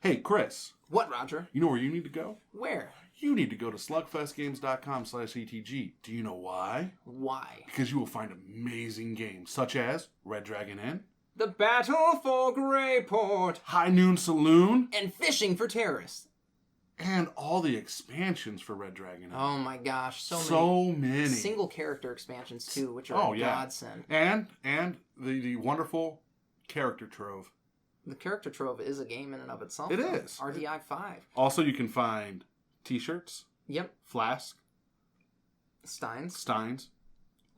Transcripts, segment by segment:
Hey, Chris. What, Roger? You know where you need to go? Where? You need to go to slugfestgames.com/ETG. Do you know why? Why? Because you will find amazing games such as Red Dragon Inn, The Battle for Greyport, High Noon Saloon, and Fishing for Terrorists. and all the expansions for Red Dragon Inn. Oh my gosh, so many. Single character expansions too, which are a godsend. And the wonderful character trove. The character trove is a game in and of itself. It is. RDI 5. Also, you can find t-shirts. Yep. Flask. Steins.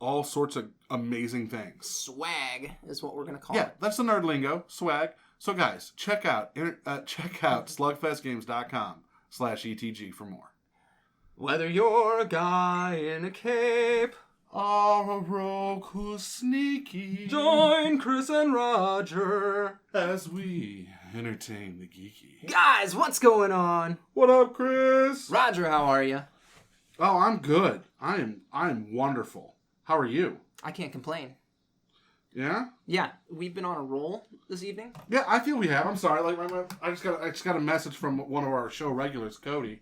All sorts of amazing things. Swag is what we're going to call it. Yeah, that's the nerd lingo. Swag. So guys, check out slugfestgames.com/ETG for more. Whether you're a guy in a cape or a rogue who's sneaky, join Chris and Roger as we entertain the geeky. Guys, what's going on? What up, Chris? Roger, how are you? Oh, I'm good. I'm wonderful. How are you? I can't complain. Yeah? Yeah, we've been on a roll this evening. Yeah, I feel we have. I'm sorry. I just got a message from one of our show regulars, Cody,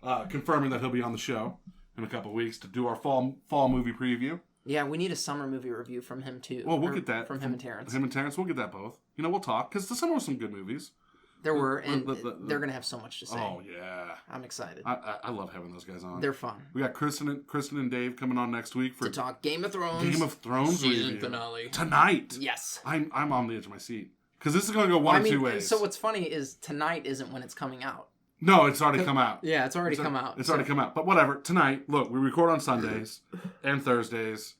confirming that he'll be on the show in a couple of weeks to do our fall movie preview. Yeah, we need a summer movie review from him too. Well, we'll get that from him and Terrence. We'll get that both. You know, we'll talk because the summer was some good movies. There were, and they're gonna have so much to say. Oh yeah, I'm excited. I love having those guys on. They're fun. We got Kristen and Dave coming on next week to talk Game of Thrones. Season review. Finale tonight. Yes, I'm on the edge of my seat because this is going to go one of two ways. So what's funny is tonight isn't when it's coming out. No, it's already come out. Yeah, it's already come out. It's already come out. But whatever. Tonight, look, we record on Sundays and Thursdays,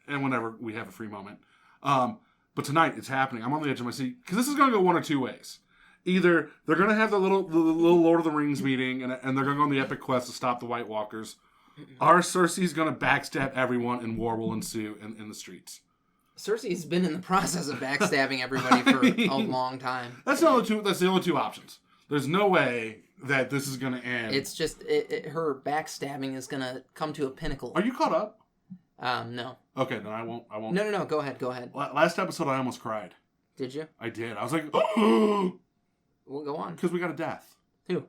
and whenever we have a free moment. But tonight it's happening. I'm on the edge of my seat because this is going to go one or two ways. Either they're going to have the little Lord of the Rings meeting, and they're going to go on the epic quest to stop the White Walkers. Or Cersei's going to backstab everyone, and war will ensue in the streets. Cersei's been in the process of backstabbing everybody for a long time. That's the only two options. There's no way that this is going to end. It's just her backstabbing is going to come to a pinnacle. Are you caught up? No. Okay, then I won't. No. Go ahead. Last episode, I almost cried. Did you? I did. I was like, oh! Well, go on. Because we got a death. Who?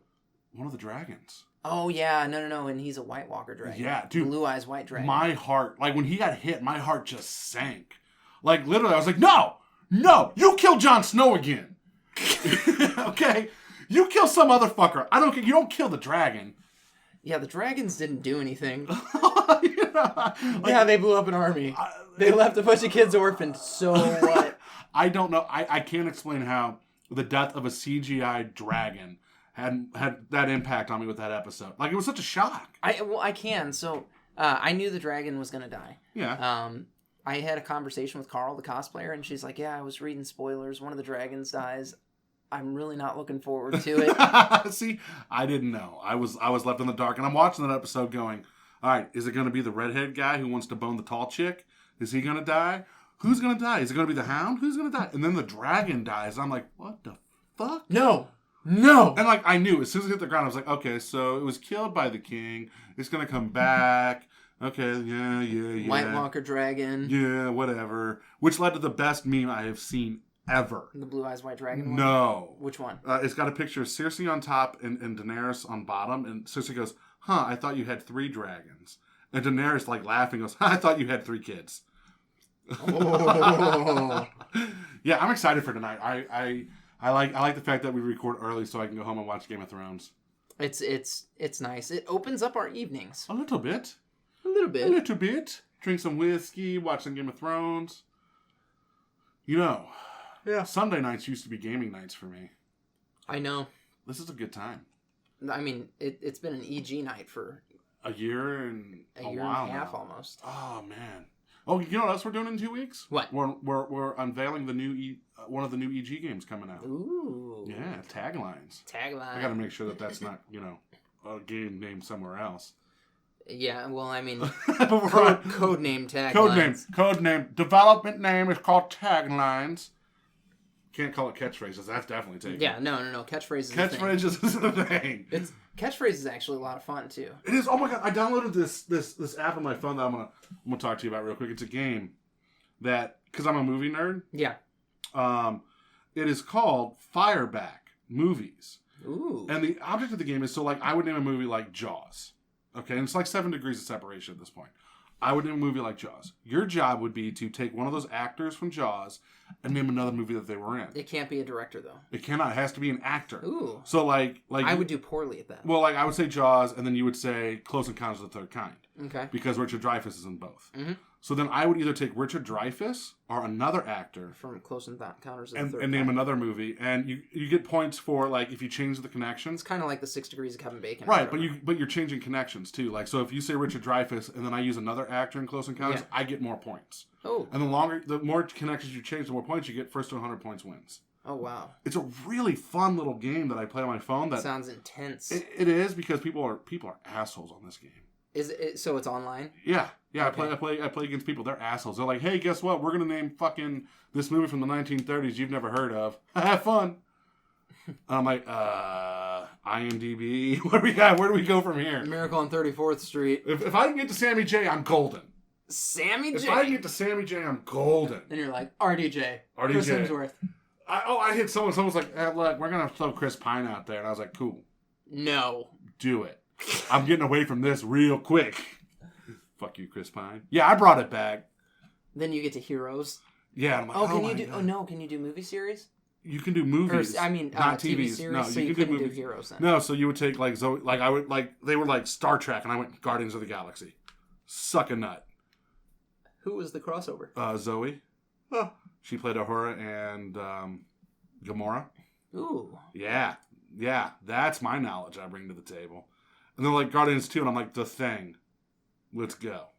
One of the dragons. Oh, yeah. No. And he's a White Walker dragon. Yeah, dude. Blue Eyes White Dragon. My heart, like when he got hit, my heart just sank. Like literally, I was like, no, you kill Jon Snow again. Okay? You kill some other fucker. I don't care. You don't kill the dragon. Yeah, the dragons didn't do anything. Yeah, they blew up an army. They left a bunch of kids orphaned. So what? I don't know. I can't explain how the death of a CGI dragon had that impact on me with that episode. Like, it was such a shock. I can. So, I knew the dragon was going to die. Yeah. I had a conversation with Carl, the cosplayer, and she's like, yeah, I was reading spoilers. One of the dragons dies. I'm really not looking forward to it. See, I didn't know. I was left in the dark, and I'm watching that episode going, all right, is it going to be the redhead guy who wants to bone the tall chick? Is he going to die? Who's going to die? Is it going to be the Hound? Who's going to die? And then the dragon dies. I'm like, what the fuck? No. And like, I knew as soon as it hit the ground, I was like, okay, so it was killed by the king. It's going to come back. Okay, yeah. White Walker dragon. Yeah, whatever. Which led to the best meme I have seen ever. The Blue Eyes White Dragon one? No. Which one? It's got a picture of Cersei on top and Daenerys on bottom. And Cersei goes, I thought you had 3 dragons. And Daenerys, like, laughing, goes, I thought you had 3 kids. Oh. Yeah, I'm excited for tonight. I like the fact that we record early so I can go home and watch Game of Thrones. It's nice. It opens up our evenings. A little bit. Drink some whiskey, watch some Game of Thrones. You know, yeah. Sunday nights used to be gaming nights for me. I know. This is a good time. I mean, it's been an EG night for a year and a year while and a half now. Almost. Oh man. Oh, you know what else we're doing in 2 weeks? What? We're unveiling the new one of the new EG games coming out. Ooh. Yeah, taglines. I got to make sure that that's not a game name somewhere else. Yeah, well, I mean, code name taglines. Code name. Development name is called Taglines. Can't call it catchphrases. That's definitely taken. Yeah, no. Catchphrases. Catchphrases is the thing. Catchphrases is actually a lot of fun too. It is. Oh my god! I downloaded this app on my phone that I'm gonna talk to you about real quick. It's a game that, because I'm a movie nerd. Yeah. It is called Fireback. movies. Ooh. And the object of the game is, so like I would name a movie like Jaws. Okay, and it's like 7 degrees of separation at this point. I would name a movie like Jaws. Your job would be to take one of those actors from Jaws and name another movie that they were in. It can't be a director, though. It cannot. It has to be an actor. Ooh. So like I would do poorly at that. Well, like I would say Jaws, and then you would say Close Encounters of the Third Kind. Okay. Because Richard Dreyfuss is in both. Mm-hmm. So then I would either take Richard Dreyfuss or another actor from Close Encounters of the Third Kind. And name another movie, and you get points for like if you change the connections. It's kind of like the 6 Degrees of Kevin Bacon. Right, but you're changing connections too. Like so, if you say Richard Dreyfuss and then I use another actor in Close Encounters, I get more points. Oh. And the more connections you change, the more points you get. First to 100 points wins. Oh wow! It's a really fun little game that I play on my phone. That sounds intense. It is because people are assholes on this game. Is it so? It's online. Yeah. Okay. I play against people. They're assholes. They're like, hey, guess what? We're gonna name fucking this movie from the 1930s you've never heard of. Have fun. And I'm like, IMDb. What do we got? Where do we go from here? Miracle on 34th Street. If I can get to Sammy J, I'm golden. Sammy J. If I can get to Sammy J, I'm golden. Then you're like RDJ. RDJ. Chris Hemsworth. I hit someone. Someone's like, hey, look, we're gonna throw Chris Pine out there, and I was like, cool. No. Do it. I'm getting away from this real quick. Fuck you, Chris Pine. Yeah, I brought it back. Then you get to Heroes. Yeah. I'm like, can you do? God. Oh no, can you do movie series? You can do movies. Or, I mean, not TV TVs. series. No, so you couldn't do do Heroes then. No, so you would take like Zoe. Like I would like they were like Star Trek, and I went Guardians of the Galaxy. Suck a nut. Who was the crossover? Zoe. Oh. She played Uhura and Gamora. Ooh. Yeah. That's my knowledge I bring to the table. And they're like Guardians 2, and I'm like, The Thing. Let's go.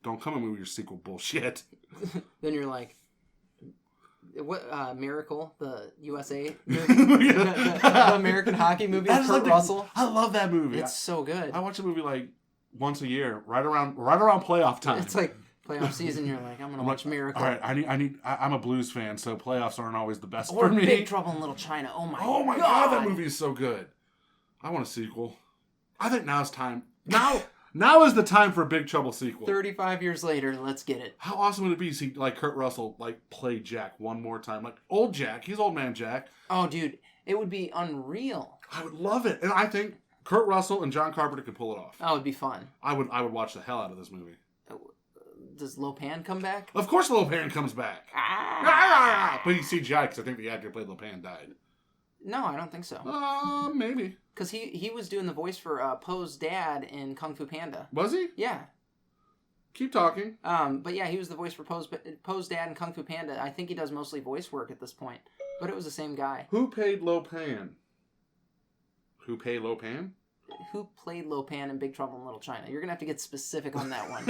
Don't come at me with your sequel bullshit. Then you're like, what? Miracle, the USA movie, the American hockey movie with Kurt Russell. I love that movie. It's so good. I watch the movie like once a year, right around playoff time. It's like playoff season. You're like, I'm gonna watch Miracle. All right, I'm a Blues fan, so playoffs aren't always the best or for me. Big Trouble in Little China. Oh my god, that movie is so good. I want a sequel. I think now's time. Now is the time for a Big Trouble sequel. 35 years later, let's get it. How awesome would it be to see like Kurt Russell like play Jack one more time, like old Jack? He's old man Jack. Oh, dude, it would be unreal. I would love it, and I think Kurt Russell and John Carpenter could pull it off. Oh, it'd be fun. I would watch the hell out of this movie. Does Lopan come back? Of course, Lopan comes back. But he's CGI because I think the actor who played Lopan died. No, I don't think so. Maybe. Because he was doing the voice for Poe's dad in Kung Fu Panda. Was he? Yeah. Keep talking. But yeah, he was the voice for Poe's dad in Kung Fu Panda. I think he does mostly voice work at this point. But it was the same guy. Who paid Lopan? Who paid Lopan? Who played Lopan in Big Trouble in Little China? You're going to have to get specific on that one.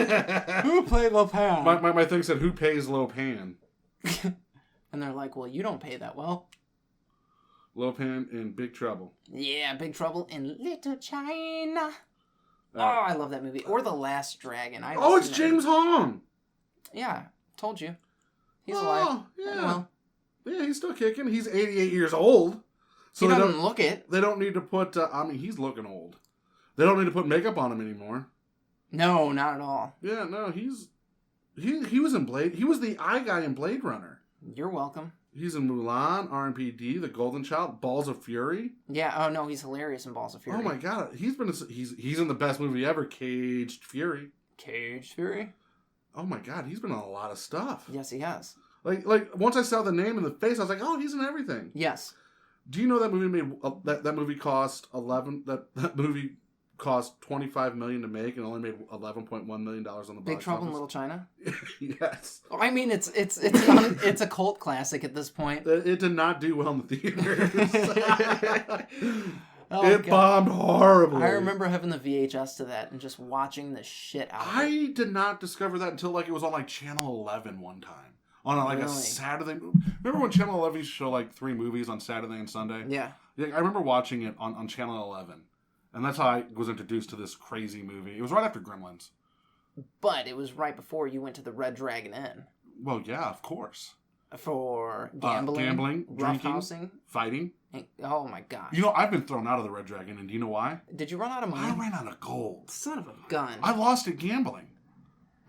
Who played Lopan? My thing said, who pays Lopan? And they're like, well, you don't pay that well. Lopan in Big Trouble. Yeah, Big Trouble in Little China. I love that movie. Or The Last Dragon. It's James Hong. Yeah, told you. He's alive. Yeah. Well. Yeah, he's still kicking. He's 88 years old. So he doesn't look it. They don't need to put... he's looking old. They don't need to put makeup on him anymore. No, not at all. Yeah, no, he was in Blade... He was the eye guy in Blade Runner. You're welcome. He's in Mulan, R.M.P.D., The Golden Child, Balls of Fury. Yeah, oh no, he's hilarious in Balls of Fury. Oh my god, he's in the best movie ever, Caged Fury. Caged Fury? Oh my god, he's been in a lot of stuff. Yes, he has. Like once I saw the name and the face, I was like, oh, he's in everything. Yes. Do you know that movie made that movie cost that movie cost $25 million to make and only made $11.1 million on the box Big Trouble in office? Little China? Yes. I mean, it's a cult classic at this point. It did not do well in the theaters. It bombed horribly. I remember having the VHS to that and just watching the shit out of it. I did not discover that until it was on Channel 11 one time. On a Saturday. Remember when Channel 11 used to show 3 movies on Saturday and Sunday? Yeah. I remember watching it on Channel 11. And that's how I was introduced to this crazy movie. It was right after Gremlins. But it was right before you went to the Red Dragon Inn. Well, yeah, of course. For gambling, drinking, fighting. Oh my god. You know, I've been thrown out of the Red Dragon Inn. Do you know why? Did you run out of money? I ran out of gold. Son of a gun. I lost at gambling.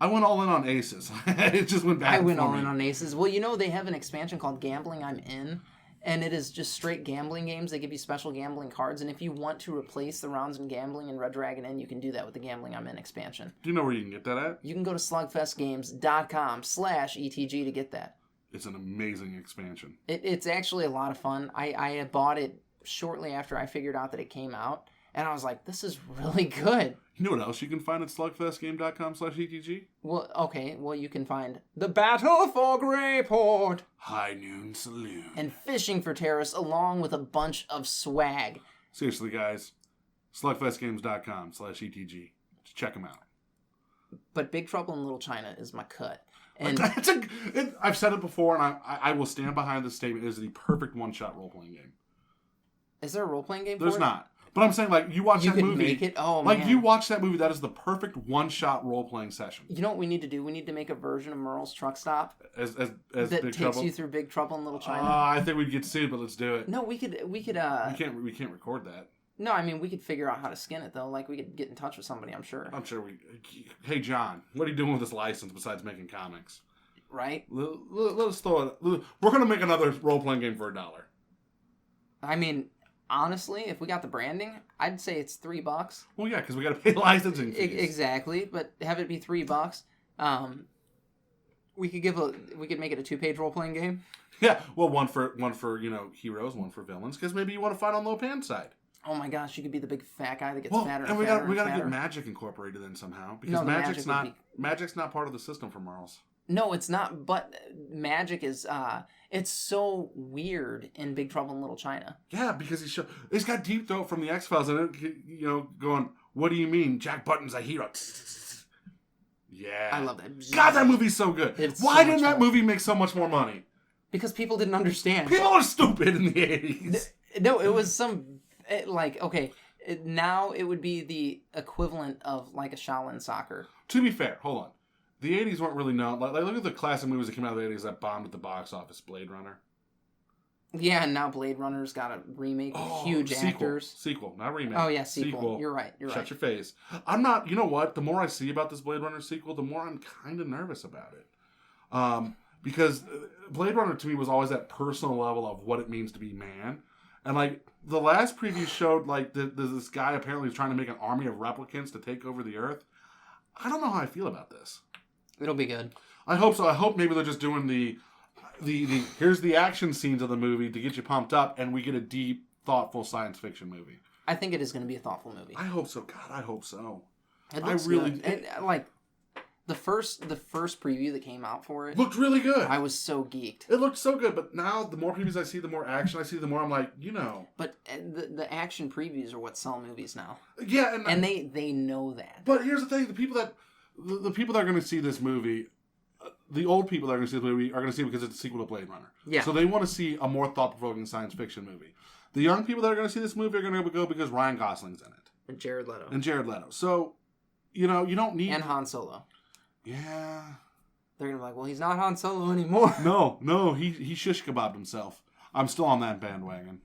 I went all in on aces. It just went back. I went all in on aces. Well, you know, they have an expansion called Gambling I'm In. And it is just straight gambling games. They give you special gambling cards. And if you want to replace the rounds in gambling in Red Dragon Inn, you can do that with the Gambling I'm In expansion. Do you know where you can get that at? You can go to slugfestgames.com/ETG to get that. It's an amazing expansion. It's actually a lot of fun. I had bought it shortly after I figured out that it came out. And I was like, this is really good. You know what else you can find at slugfestgame.com/ETG? Well, okay. Well, you can find The Battle for Greyport, High Noon Saloon, and Fishing for Terrorists, along with a bunch of swag. Seriously, guys. slugfestgames.com/ETG. Just check them out. But Big Trouble in Little China is my cut. And I've said it before, and I will stand behind this statement. It is the perfect one-shot role-playing game. Is there a role-playing game for There's it? not. But I'm saying, like, you watch that movie. You could make it? Oh, like, man. you watch that movie, that is the perfect one-shot role-playing session. You know what we need to do? We need to make a version of Merle's Truck Stop As that Big takes Trouble? you through Big Trouble in Little China. I think we'd get sued, but let's do it. No, we could. We can't record that. No, I mean, we could figure out how to skin it, though. Like, we could get in touch with somebody, I'm sure. I'm sure we... Hey, John, what are you doing with this license besides making comics? Right? Let us throw it... We're going to make another role-playing game for $1. I mean... Honestly, if we got the branding, I'd say it's $3. Well, yeah, because we got to pay licensing fees. Exactly, but have it be $3. We could make it a 2-page role playing game. Yeah, well, one for heroes, one for villains, because maybe you want to fight on low pan side. Oh my gosh, you could be the big fat guy that gets fatter and we got to get magic incorporated in somehow, because magic's not part of the system for Marls. No, it's not. But magic is it's so weird in Big Trouble in Little China. Yeah, because he's got Deep Throat from the X-Files, and going, what do you mean, Jack Button's a hero? Yeah, I love that. God, that movie's so good. Why didn't that movie make so much more money? Because people didn't understand. People are stupid in the 80s. No, it was now it would be the equivalent of like a Shaolin soccer. To be fair, hold on. The 80s weren't really known. Like, look at the classic movies that came out of the 80s that bombed at the box office. Blade Runner. Yeah, and now Blade Runner's got a remake. Huge actors. Sequel, not remake. Oh, yeah, sequel. You're right. Shut your face. I'm not... You know what? The more I see about this Blade Runner sequel, the more I'm kind of nervous about it. Because Blade Runner, to me, was always that personal level of what it means to be man. And, like, the last preview showed, like, this guy apparently is trying to make an army of replicants to take over the Earth. I don't know how I feel about this. It'll be good. I hope so. I hope maybe they're just doing the here's the action scenes of the movie to get you pumped up, and we get a deep, thoughtful science fiction movie. I think it is going to be a thoughtful movie. I hope so. God, I hope so. It looks good. And, like, the first preview that came out for it looked really good. I was so geeked. It looked so good, but now the more previews I see, the more action I see, the more I'm like, But the action previews are what sell movies now. Yeah, and they know that. But here's the thing: the people that are going to see this movie, the old people that are going to see the movie are going to see it because it's a sequel to Blade Runner. Yeah. So they want to see a more thought-provoking science fiction movie. The young people that are going to see this movie are going to go because Ryan Gosling's in it. And Jared Leto. So, you don't need... And Han Solo. Yeah. They're going to be like, well, he's not Han Solo anymore. No, he shish kebabbed himself. I'm still on that bandwagon.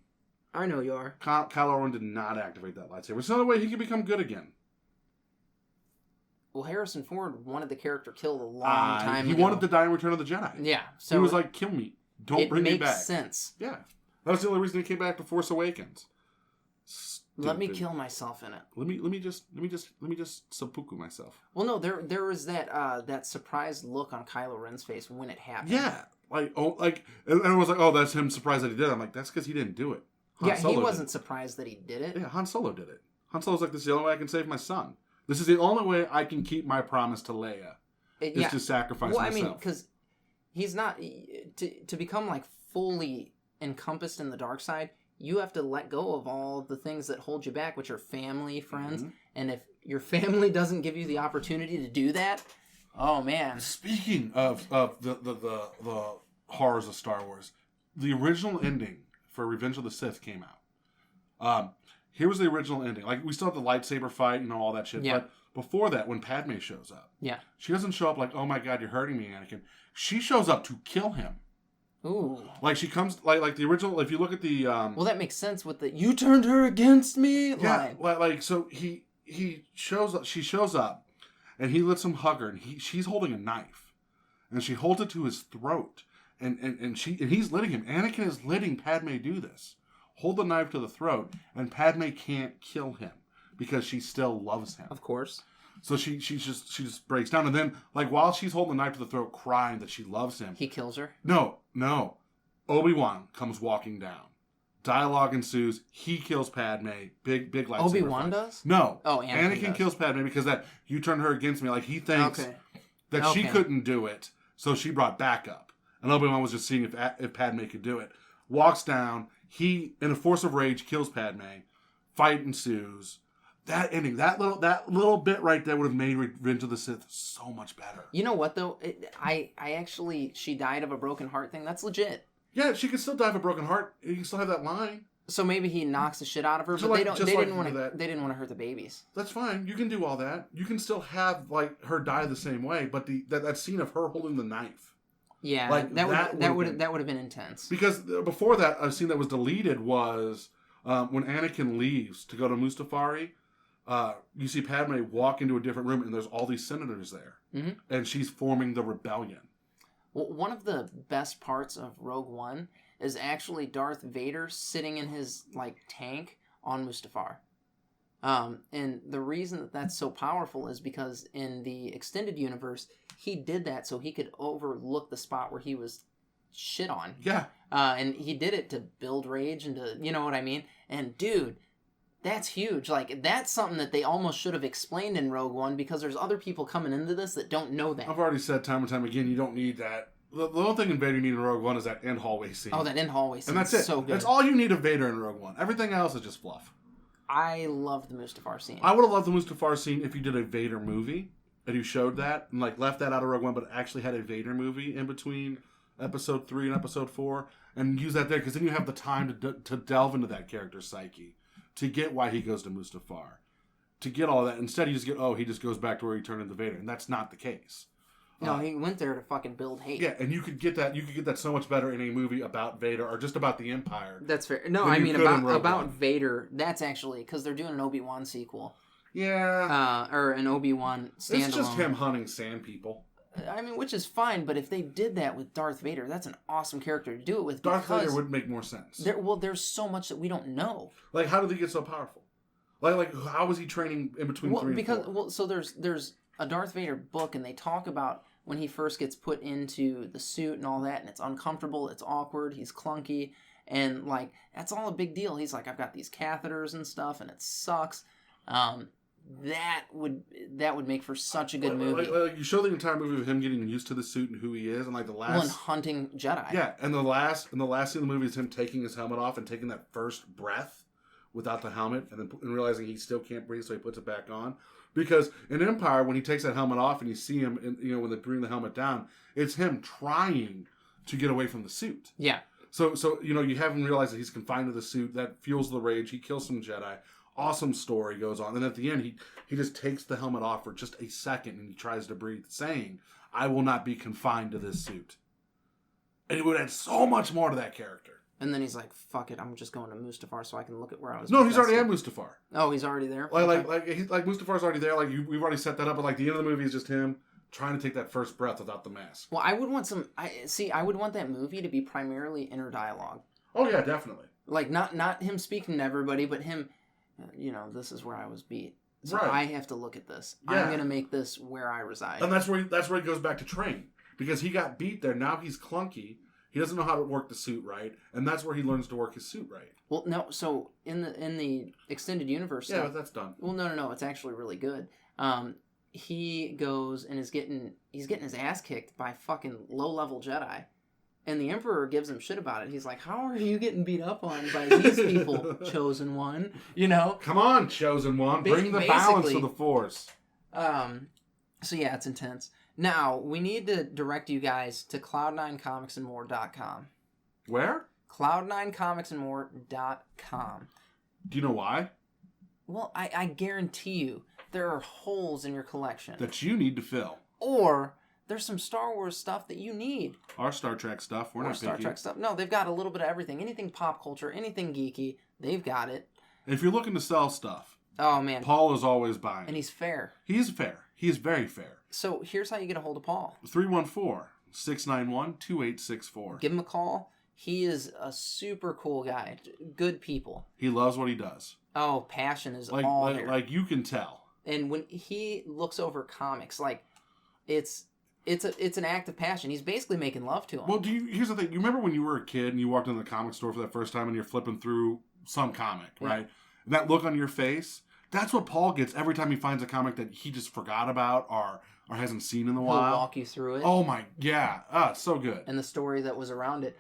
I know you are. Kylo Ren did not activate that lightsaber. It's another way he can become good again. Well, Harrison Ford wanted the character killed a long time ago. He wanted to die in Return of the Jedi. Yeah. So he was like, kill me. Don't bring me back. It makes sense. Yeah. That was the only reason he came back to Force Awakens. Stupid. Let me kill myself in it. Let me just seppuku myself. Well, no, there was that surprised look on Kylo Ren's face when it happened. Yeah. And everyone was like, oh, that's him surprised that he did it. I'm like, that's because he didn't do it. He wasn't surprised that he did it. Yeah, Han Solo did it. Han Solo's like, this is the only way I can save my son. This is the only way I can keep my promise to Leia. Is to sacrifice myself. Well, I mean, because he's not... To become, like, fully encompassed in the dark side, you have to let go of all the things that hold you back, which are family, friends. Mm-hmm. And if your family doesn't give you the opportunity to do that, oh, man. Speaking of the horrors of Star Wars, the original ending for Revenge of the Sith came out. Here was the original ending. Like, we still have the lightsaber fight, all that shit. Yeah. But before that, when Padme shows up, she doesn't show up like, oh my God, you're hurting me, Anakin. She shows up to kill him. Ooh. Like, she comes, like the original, if you look at the... well, that makes sense with the, you turned her against me line. Yeah, so she shows up, and he lets him hug her, and she's holding a knife. And she holds it to his throat. and he's letting him. Anakin is letting Padme do this. Hold the knife to the throat, and Padme can't kill him because she still loves him. Of course. So she just breaks down, and then like while she's holding the knife to the throat, crying that she loves him, he kills her. No. Obi-Wan comes walking down. Dialogue ensues. He kills Padme. Big lightsaber. Obi-Wan does? No. Oh, Anakin kills Padme because that you turned her against me. Like he thinks that she couldn't do it, so she brought backup. And Obi-Wan was just seeing if Padme could do it. Walks down. He, in a force of rage, kills Padme. Fight ensues. That ending, that little bit right there would have made Revenge of the Sith so much better. You know what though? I actually, she died of a broken heart thing. That's legit. Yeah, she could still die of a broken heart. You can still have that line. So maybe he knocks the shit out of her, but they didn't want to hurt the babies. That's fine. You can do all that. You can still have like her die the same way, but that scene of her holding the knife. Yeah, like that would have been intense. Because before that, a scene that was deleted was when Anakin leaves to go to Mustafari. You see Padme walk into a different room, and there's all these senators there, and she's forming the rebellion. Well, one of the best parts of Rogue One is actually Darth Vader sitting in his like tank on Mustafar. And the reason that that's so powerful is because in the extended universe, he did that so he could overlook the spot where he was shit on. Yeah. And he did it to build rage and to, you know what I mean? And dude, that's huge. Like, that's something that they almost should have explained in Rogue One because there's other people coming into this that don't know that. I've already said time and time again, you don't need that. The only thing in Vader you need in Rogue One is that end hallway scene. Oh, that end hallway scene. And that's it. So good. That's all you need of Vader in Rogue One. Everything else is just fluff. I love the Mustafar scene. I would have loved the Mustafar scene if you did a Vader movie and you showed that and like left that out of Rogue One, but actually had a Vader movie in between Episode 3 and Episode 4 and use that there because then you have the time to delve into that character's psyche, to get why he goes to Mustafar, to get all that. Instead, you just get, he just goes back to where he turned into Vader, and that's not the case. No, he went there to fucking build hate. Yeah, and you could get that. You could get that so much better in a movie about Vader or just about the Empire. That's fair. No, I mean about Vader. That's actually because they're doing an Obi-Wan sequel. Yeah. Or an Obi-Wan standalone. It's just him hunting sand people. I mean, which is fine, but if they did that with Darth Vader, that's an awesome character to do it with. Darth Vader would make more sense. There's so much that we don't know. Like, how did he get so powerful? Like how was he training in between 3 and 4? So there's a Darth Vader book, and they talk about when he first gets put into the suit and all that, and it's uncomfortable, it's awkward, he's clunky, and like that's all a big deal. He's like, I've got these catheters and stuff, and it sucks. That would make for such a good movie. Like you show the entire movie of him getting used to the suit and who he is, and like the last and hunting Jedi. Yeah, and the last scene of the movie is him taking his helmet off and taking that first breath without the helmet, and then realizing he still can't breathe, so he puts it back on. Because in Empire, when he takes that helmet off and you see him, when they bring the helmet down, it's him trying to get away from the suit. Yeah. So you have him realize that he's confined to the suit. That fuels the rage. He kills some Jedi. Awesome story goes on. And at the end, he just takes the helmet off for just a second and he tries to breathe, saying, I will not be confined to this suit. And it would add so much more to that character. And then he's like, fuck it, I'm just going to Mustafar so I can look at where I was. No, he's already at Mustafar. Oh, he's already there? Like Mustafar's already there. Like, we've already set that up. But like the end of the movie is just him trying to take that first breath without the mask. Well, I would want I would want that movie to be primarily inner dialogue. Oh, yeah, definitely. Like, not him speaking to everybody, but him, this is where I was beat. So right. I have to look at this. Yeah. I'm going to make this where I reside. And that's where he goes back to train. Because he got beat there. Now he's clunky. He doesn't know how to work the suit right, and that's where he learns to work his suit right. Well, no. So in the extended universe, yeah, but that's done. Well, no. It's actually really good. He goes and he's getting his ass kicked by fucking low level Jedi, and the Emperor gives him shit about it. He's like, "How are you getting beat up on by these people, Chosen One? Come on, Chosen One, bring the balance to the Force." So yeah, it's intense. Now, we need to direct you guys to cloud9comicsandmore.com. Where? cloud9comicsandmore.com. Do you know why? Well, I guarantee you there are holes in your collection. That you need to fill. Or there's some Star Wars stuff that you need. Our Star Trek stuff. We're not Star Trek stuff. No, they've got a little bit of everything. Anything pop culture, anything geeky, they've got it. If you're looking to sell stuff, oh man, Paul is always buying. And he's fair. He's fair. He is very fair. So here's how you get a hold of Paul. 314 1-691-2864. Give him a call. He is a super cool guy. Good people. He loves what he does. Oh, passion is all there. Like you can tell. And when he looks over comics, like it's an act of passion. He's basically making love to him. Well, here's the thing. You remember when you were a kid and you walked into the comic store for that first time and you're flipping through some comic, right? And that look on your face, that's what Paul gets every time he finds a comic that he just forgot about or hasn't seen in a while. He'll walk you through it. Oh my, yeah. So good. And the story that was around it.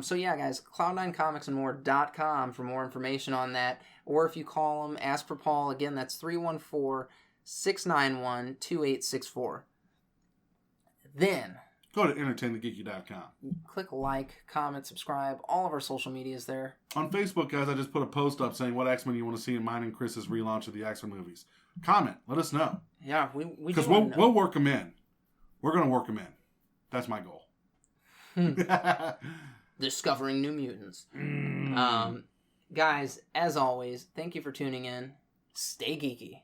So yeah, guys, cloud9comicsandmore.com for more information on that. Or if you call him, ask for Paul. Again, that's 314-691-2864. Then go to entertainthegeeky.com. Click like, comment, subscribe. All of our social media is there. On Facebook, guys, I just put a post up saying what X-Men you want to see in mine and Chris's relaunch of the X-Men movies. Comment. Let us know. Yeah, because we'll work them in. We're going to work them in. That's my goal. Discovering New Mutants. Guys, as always, thank you for tuning in. Stay geeky.